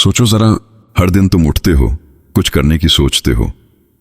सोचो जरा, हर दिन तुम उठते हो, कुछ करने की सोचते हो,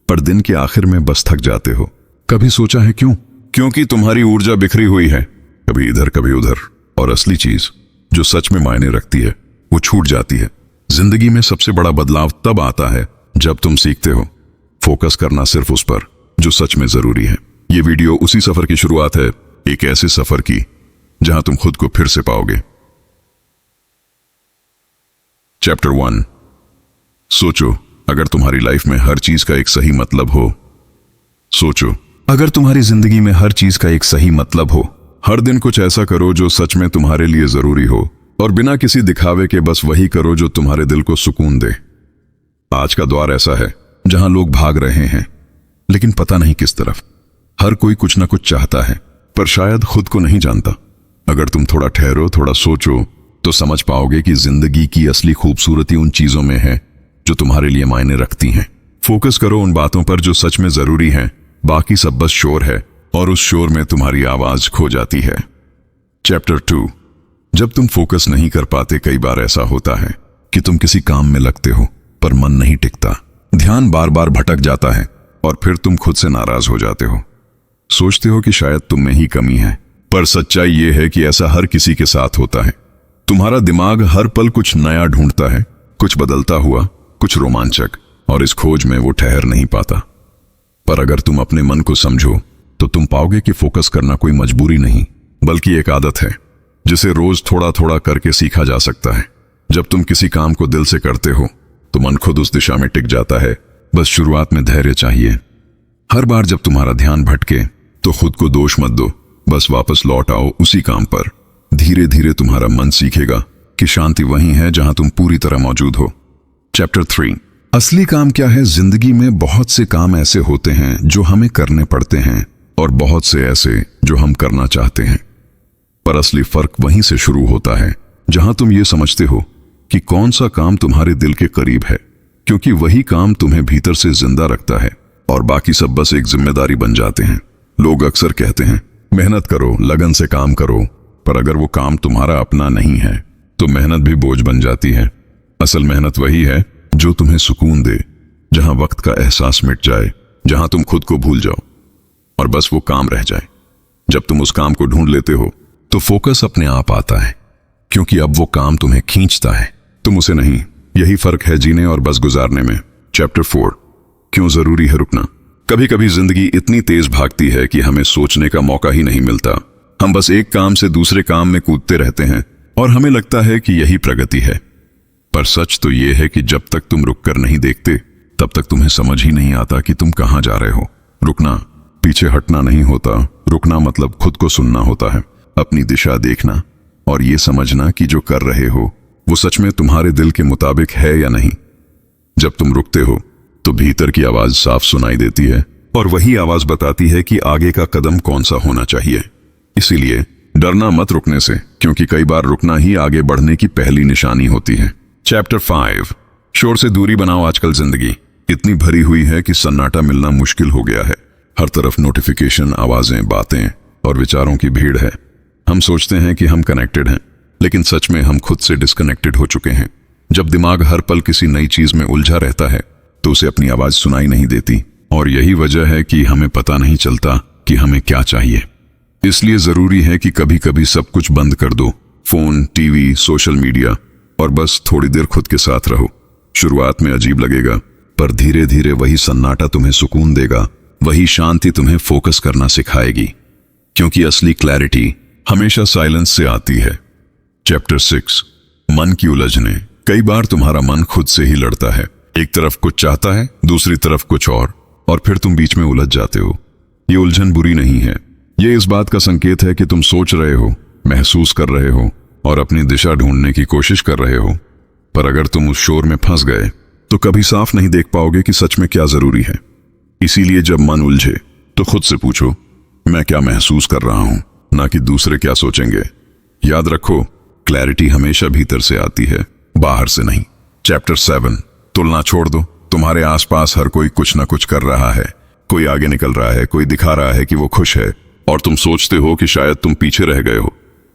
पर दिन के आखिर में बस थक जाते हो। कभी सोचा है क्यों? क्योंकि तुम्हारी ऊर्जा बिखरी हुई है, कभी इधर कभी उधर, और असली चीज जो सच में मायने रखती है वो छूट जाती है। जिंदगी में सबसे बड़ा बदलाव तब आता है जब तुम सीखते हो फोकस करना सिर्फ उस पर जो सच में जरूरी है। ये वीडियो उसी सफर की शुरुआत है, एक ऐसे सफर की जहां तुम खुद को फिर से पाओगे। चैप्टर 1। सोचो, अगर तुम्हारी लाइफ में हर चीज का एक सही मतलब हो। सोचो, अगर तुम्हारी जिंदगी में हर चीज का एक सही मतलब हो। हर दिन कुछ ऐसा करो जो सच में तुम्हारे लिए जरूरी हो, और बिना किसी दिखावे के बस वही करो जो तुम्हारे दिल को सुकून दे। आज का दौर ऐसा है जहां लोग भाग रहे हैं, लेकिन पता नहीं किस तरफ। हर कोई कुछ ना कुछ चाहता है, पर शायद खुद को नहीं जानता। अगर तुम थोड़ा ठहरो, थोड़ा सोचो, तो समझ पाओगे कि जिंदगी की असली खूबसूरती उन चीजों में है जो तुम्हारे लिए मायने रखती हैं। फोकस करो उन बातों पर जो सच में जरूरी हैं, बाकी सब बस शोर है, और उस शोर में तुम्हारी आवाज खो जाती है। चैप्टर 2। जब तुम फोकस नहीं कर पाते, कई बार ऐसा होता है कि तुम किसी काम में लगते हो पर मन नहीं टिकता। ध्यान बार बार भटक जाता है और फिर तुम खुद से नाराज हो जाते हो। सोचते हो कि शायद तुम में ही कमी है, पर सच्चाई यह है कि ऐसा हर किसी के साथ होता है। तुम्हारा दिमाग हर पल कुछ नया ढूंढता है, कुछ बदलता हुआ, कुछ रोमांचक, और इस खोज में वो ठहर नहीं पाता। पर अगर तुम अपने मन को समझो तो तुम पाओगे कि फोकस करना कोई मजबूरी नहीं, बल्कि एक आदत है जिसे रोज थोड़ा थोड़ा करके सीखा जा सकता है। जब तुम किसी काम को दिल से करते हो तो मन खुद उस दिशा में टिक जाता है। बस शुरुआत में धैर्य चाहिए। हर बार जब तुम्हारा ध्यान भटके तो खुद को दोष मत दो, बस वापस लौट आओ उसी काम पर। धीरे धीरे तुम्हारा मन सीखेगा कि शांति वहीं है जहां तुम पूरी तरह मौजूद हो। चैप्टर 3। असली काम क्या है? जिंदगी में बहुत से काम ऐसे होते हैं जो हमें करने पड़ते हैं, और बहुत से ऐसे जो हम करना चाहते हैं। पर असली फर्क वहीं से शुरू होता है जहां तुम ये समझते हो कि कौन सा काम तुम्हारे दिल के करीब है, क्योंकि वही काम तुम्हें भीतर से जिंदा रखता है, और बाकी सब बस एक जिम्मेदारी बन जाते हैं। लोग अक्सर कहते हैं मेहनत करो, लगन से काम करो, पर अगर वो काम तुम्हारा अपना नहीं है तो मेहनत भी बोझ बन जाती है। असल मेहनत वही है जो तुम्हें सुकून दे, जहां वक्त का एहसास मिट जाए, जहां तुम खुद को भूल जाओ और बस वो काम रह जाए। जब तुम उस काम को ढूंढ लेते हो तो फोकस अपने आप आता है, क्योंकि अब वो काम तुम्हें खींचता है, तुम उसे नहीं। यही फर्क है जीने और बस गुजारने में। चैप्टर 4। क्यों जरूरी है रुकना? कभी कभी जिंदगी इतनी तेज भागती है कि हमें सोचने का मौका ही नहीं मिलता। हम बस एक काम से दूसरे काम में कूदते रहते हैं और हमें लगता है कि यही प्रगति है। पर सच तो यह है कि जब तक तुम रुककर नहीं देखते, तब तक तुम्हें समझ ही नहीं आता कि तुम कहां जा रहे हो। रुकना पीछे हटना नहीं होता। रुकना मतलब खुद को सुनना होता है, अपनी दिशा देखना, और ये समझना कि जो कर रहे हो वो सच में तुम्हारे दिल के मुताबिक है या नहीं। जब तुम रुकते हो तो भीतर की आवाज साफ सुनाई देती है, और वही आवाज बताती है कि आगे का कदम कौन सा होना चाहिए। इसीलिए डरना मत रुकने से, क्योंकि कई बार रुकना ही आगे बढ़ने की पहली निशानी होती है। चैप्टर 5। शोर से दूरी बनाओ। आजकल जिंदगी इतनी भरी हुई है कि सन्नाटा मिलना मुश्किल हो गया है। हर तरफ नोटिफिकेशन, आवाजें, बातें और विचारों की भीड़ है। हम सोचते हैं कि हम कनेक्टेड हैं, लेकिन सच में हम खुद से डिस्कनेक्टेड हो चुके हैं। जब दिमाग हर पल किसी नई चीज में उलझा रहता है तो उसे अपनी आवाज सुनाई नहीं देती, और यही वजह है कि हमें पता नहीं चलता कि हमें क्या चाहिए। इसलिए जरूरी है कि कभी कभी सब कुछ बंद कर दो, फोन, टीवी, सोशल मीडिया, और बस थोड़ी देर खुद के साथ रहो। शुरुआत में अजीब लगेगा, पर धीरे धीरे वही सन्नाटा तुम्हें सुकून देगा, वही शांति तुम्हें फोकस करना सिखाएगी, क्योंकि असली क्लैरिटी हमेशा साइलेंस से आती है। चैप्टर 6। मन की उलझने। कई बार तुम्हारा मन खुद से ही लड़ता है। एक तरफ कुछ चाहता है, दूसरी तरफ कुछ और फिर तुम बीच में उलझ जाते हो। ये उलझन बुरी नहीं है, ये इस बात का संकेत है कि तुम सोच रहे हो, महसूस कर रहे हो और अपनी दिशा ढूंढने की कोशिश कर रहे हो। पर अगर तुम उस शोर में फंस गए तो कभी साफ नहीं देख पाओगे कि सच में क्या जरूरी है। इसीलिए जब मन उलझे तो खुद से पूछो, मैं क्या महसूस कर रहा हूं, ना कि दूसरे क्या सोचेंगे। याद रखो, क्लैरिटी हमेशा भीतर से आती है, बाहर से नहीं। चैप्टर 7। तुलना छोड़ दो। तुम्हारे आसपास हर कोई कुछ ना कुछ कर रहा है। कोई आगे निकल रहा है, कोई दिखा रहा है कि वो खुश है, और तुम सोचते हो कि शायद तुम पीछे रह गए हो।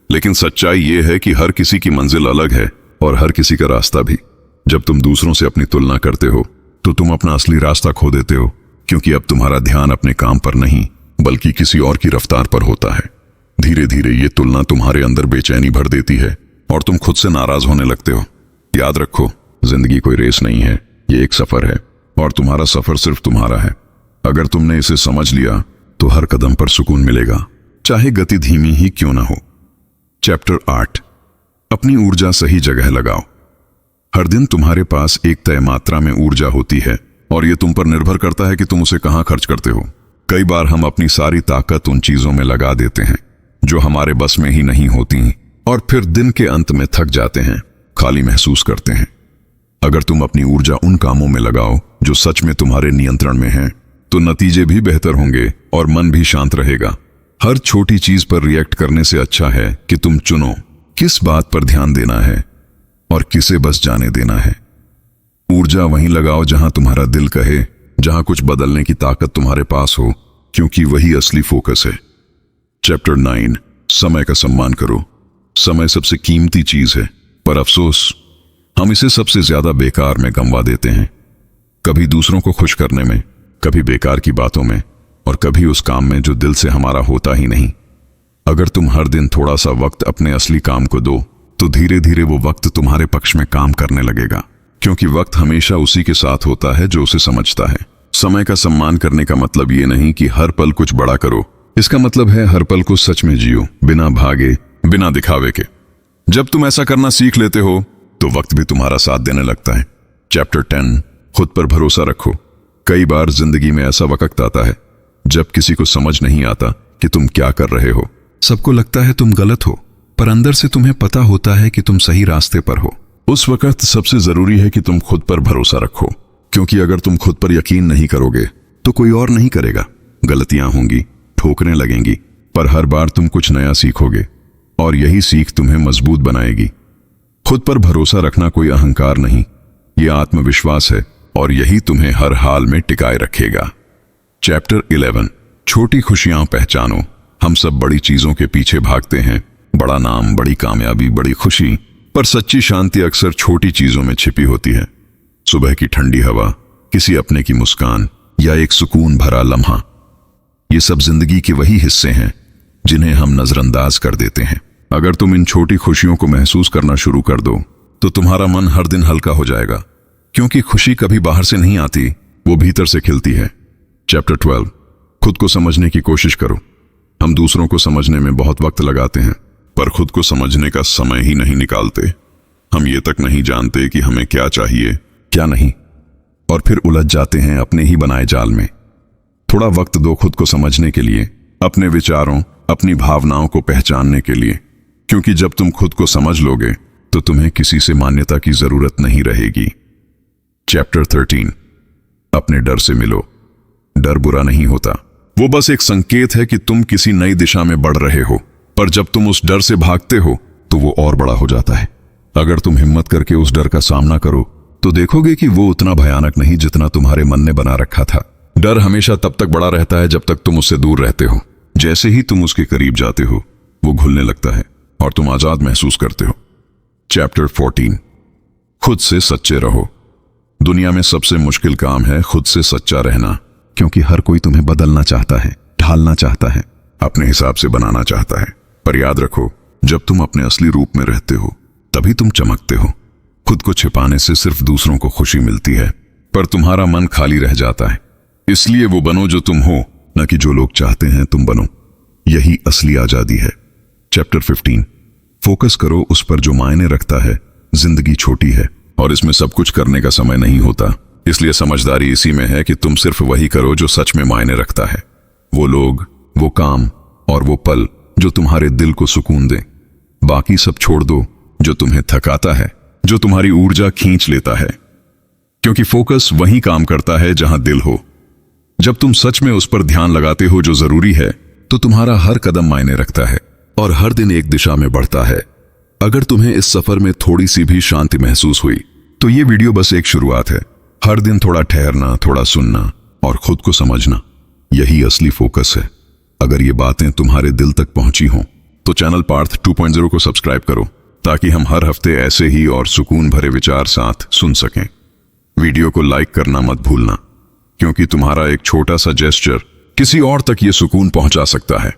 लेकिन सच्चाई ये है कि हर किसी की मंजिल अलग है और हर किसी का रास्ता भी। जब तुम दूसरों से अपनी तुलना करते हो तो तुम अपना असली रास्ता खो देते हो, क्योंकि अब तुम्हारा ध्यान अपने काम पर नहीं बल्कि किसी और की रफ्तार पर होता है। धीरे धीरे ये तुलना तुम्हारे अंदर बेचैनी भर देती है और तुम खुद से नाराज होने लगते हो। याद रखो, जिंदगी कोई रेस नहीं है, ये एक सफर है और तुम्हारा सफर सिर्फ तुम्हारा है। अगर तुमने इसे समझ लिया तो हर कदम पर सुकून मिलेगा, चाहे गति धीमी ही क्यों ना हो। चैप्टर 8, अपनी ऊर्जा सही जगह लगाओ। हर दिन तुम्हारे पास एक तय मात्रा में ऊर्जा होती है और यह तुम पर निर्भर करता है कि तुम उसे कहां खर्च करते हो। कई बार हम अपनी सारी ताकत उन चीजों में लगा देते हैं जो हमारे बस में ही नहीं होती और फिर दिन के अंत में थक जाते हैं, खाली महसूस करते हैं। अगर तुम अपनी ऊर्जा उन कामों में लगाओ जो सच में तुम्हारे नियंत्रण में हैं, तो नतीजे भी बेहतर होंगे और मन भी शांत रहेगा। हर छोटी चीज पर रिएक्ट करने से अच्छा है कि तुम चुनो किस बात पर ध्यान देना है और किसे बस जाने देना है। ऊर्जा वहीं लगाओ जहां तुम्हारा दिल कहे, जहां कुछ बदलने की ताकत तुम्हारे पास हो, क्योंकि वही असली फोकस है। चैप्टर 9, समय का सम्मान करो। समय सबसे कीमती चीज है, पर अफसोस हम इसे सबसे ज्यादा बेकार में गंवा देते हैं। कभी दूसरों को खुश करने में, कभी बेकार की बातों में और कभी उस काम में जो दिल से हमारा होता ही नहीं। अगर तुम हर दिन थोड़ा सा वक्त अपने असली काम को दो तो धीरे धीरे वो वक्त तुम्हारे पक्ष में काम करने लगेगा, क्योंकि वक्त हमेशा उसी के साथ होता है जो उसे समझता है। समय का सम्मान करने का मतलब ये नहीं कि हर पल कुछ बड़ा करो, इसका मतलब है हर पल को सच में जियो, बिना भागे, बिना दिखावे के। जब तुम ऐसा करना सीख लेते हो तो वक्त भी तुम्हारा साथ देने लगता है। चैप्टर 10, खुद पर भरोसा रखो। कई बार जिंदगी में ऐसा वक्त आता है जब किसी को समझ नहीं आता कि तुम क्या कर रहे हो। सबको लगता है तुम गलत हो, पर अंदर से तुम्हें पता होता है कि तुम सही रास्ते पर हो। उस वक्त सबसे जरूरी है कि तुम खुद पर भरोसा रखो, क्योंकि अगर तुम खुद पर यकीन नहीं करोगे तो कोई और नहीं करेगा। गलतियां होंगी, ठोकरें लगेंगी, पर हर बार तुम कुछ नया सीखोगे और यही सीख तुम्हें मजबूत बनाएगी। खुद पर भरोसा रखना कोई अहंकार नहीं, यह आत्मविश्वास है और यही तुम्हें हर हाल में टिकाए रखेगा। चैप्टर 11, छोटी खुशियां पहचानो। हम सब बड़ी चीजों के पीछे भागते हैं, बड़ा नाम, बड़ी कामयाबी, बड़ी खुशी, पर सच्ची शांति अक्सर छोटी चीजों में छिपी होती है। सुबह की ठंडी हवा, किसी अपने की मुस्कान या एक सुकून भरा लम्हा, ये सब जिंदगी के वही हिस्से हैं जिन्हें हम नजरअंदाज कर देते हैं। अगर तुम इन छोटी खुशियों को महसूस करना शुरू कर दो तो तुम्हारा मन हर दिन हल्का हो जाएगा, क्योंकि खुशी कभी बाहर से नहीं आती, वो भीतर से खिलती है। चैप्टर 12, खुद को समझने की कोशिश करो। हम दूसरों को समझने में बहुत वक्त लगाते हैं, पर खुद को समझने का समय ही नहीं निकालते। हम ये तक नहीं जानते कि हमें क्या चाहिए, क्या नहीं, और फिर उलझ जाते हैं अपने ही बनाए जाल में। थोड़ा वक्त दो खुद को समझने के लिए, अपने विचारों, अपनी भावनाओं को पहचानने के लिए, क्योंकि जब तुम खुद को समझ लोगे तो तुम्हें किसी से मान्यता की जरूरत नहीं रहेगी। चैप्टर 13, अपने डर से मिलो। डर बुरा नहीं होता, वो बस एक संकेत है कि तुम किसी नई दिशा में बढ़ रहे हो, पर जब तुम उस डर से भागते हो तो वो और बड़ा हो जाता है। अगर तुम हिम्मत करके उस डर का सामना करो तो देखोगे कि वो उतना भयानक नहीं जितना तुम्हारे मन ने बना रखा था। डर हमेशा तब तक बड़ा रहता है जब तक तुम उससे दूर रहते हो। जैसे ही तुम उसके करीब जाते हो वो घुलने लगता है और तुम आजाद महसूस करते हो। चैप्टर 14, खुद से सच्चे रहो। दुनिया में सबसे मुश्किल काम है खुद से सच्चा रहना, क्योंकि हर कोई तुम्हें बदलना चाहता है, ढालना चाहता है, अपने हिसाब से बनाना चाहता है। पर याद रखो, जब तुम अपने असली रूप में रहते हो तभी तुम चमकते हो। खुद को छिपाने से सिर्फ दूसरों को खुशी मिलती है, पर तुम्हारा मन खाली रह जाता है। इसलिए वो बनो जो तुम हो, न कि जो लोग चाहते हैं तुम बनो। यही असली आजादी है। चैप्टर 15, फोकस करो उस पर जो मायने रखता है। जिंदगी छोटी है और इसमें सब कुछ करने का समय नहीं होता, इसलिए समझदारी इसी में है कि तुम सिर्फ वही करो जो सच में मायने रखता है। वो लोग, वो काम और वो पल जो तुम्हारे दिल को सुकून दें। बाकी सब छोड़ दो जो तुम्हें थकाता है, जो तुम्हारी ऊर्जा खींच लेता है, क्योंकि फोकस वही काम करता है जहां दिल हो। जब तुम सच में उस पर ध्यान लगाते हो जो जरूरी है, तो तुम्हारा हर कदम मायने रखता है और हर दिन एक दिशा में बढ़ता है। अगर तुम्हें इस सफर में थोड़ी सी भी शांति महसूस हुई तो ये वीडियो बस एक शुरुआत है। हर दिन थोड़ा ठहरना, थोड़ा सुनना और खुद को समझना, यही असली फोकस है। अगर ये बातें तुम्हारे दिल तक पहुंची हों तो चैनल पार्थ 2.0 को सब्सक्राइब करो ताकि हम हर हफ्ते ऐसे ही और सुकून भरे विचार साथ सुन सकें। वीडियो को लाइक करना मत भूलना, क्योंकि तुम्हारा एक छोटा सा जेस्चर किसी और तक ये सुकून पहुंचा सकता है।